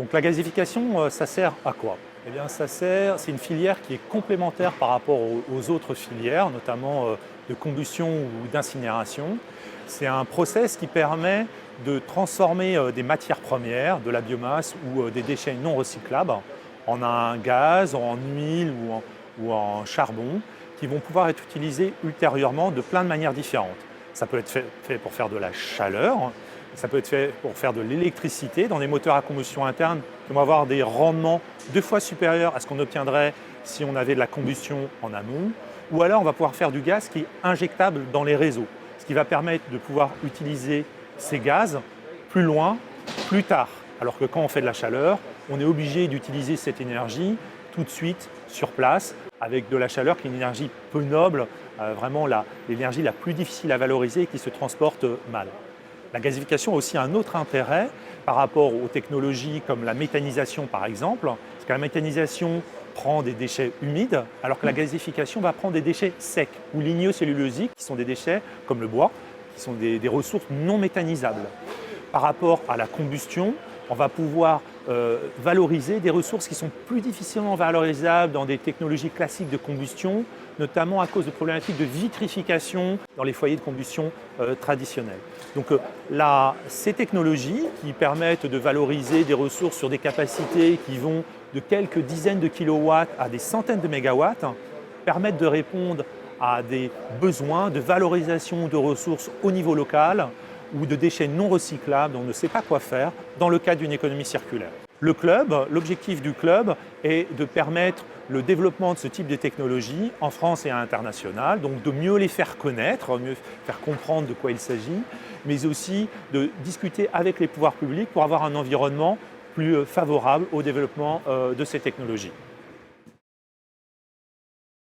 Donc la gazéification, ça sert à quoi? Eh bien, c'est une filière qui est complémentaire par rapport aux autres filières, notamment de combustion ou d'incinération. C'est un process qui permet de transformer des matières premières, de la biomasse ou des déchets non recyclables, en un gaz, en huile ou en charbon, qui vont pouvoir être utilisés ultérieurement de plein de manières différentes. Ça peut être fait pour faire de la chaleur, ça peut être fait pour faire de l'électricité dans des moteurs à combustion interne qui vont avoir des rendements 2 fois supérieurs à ce qu'on obtiendrait si on avait de la combustion en amont. Ou alors on va pouvoir faire du gaz qui est injectable dans les réseaux, ce qui va permettre de pouvoir utiliser ces gaz plus loin, plus tard. Alors que quand on fait de la chaleur, on est obligé d'utiliser cette énergie tout de suite sur place avec de la chaleur qui est une énergie peu noble, vraiment l'énergie la plus difficile à valoriser et qui se transporte mal. La gazéification a aussi un autre intérêt par rapport aux technologies comme la méthanisation par exemple, parce que la méthanisation prend des déchets humides, alors que la gazéification va prendre des déchets secs ou lignocellulosiques, qui sont des déchets comme le bois, qui sont des ressources non méthanisables. Par rapport à la combustion, on va pouvoir valoriser des ressources qui sont plus difficilement valorisables dans des technologies classiques de combustion, notamment à cause de problématiques de vitrification dans les foyers de combustion traditionnels. Donc ces technologies qui permettent de valoriser des ressources sur des capacités qui vont de quelques dizaines de kilowatts à des centaines de mégawatts permettent de répondre à des besoins de valorisation de ressources au niveau local ou de déchets non recyclables dont on ne sait pas quoi faire dans le cadre d'une économie circulaire. L'objectif du club est de permettre le développement de ce type de technologie en France et à l'international, donc de mieux les faire connaître, mieux faire comprendre de quoi il s'agit, mais aussi de discuter avec les pouvoirs publics pour avoir un environnement plus favorable au développement de ces technologies.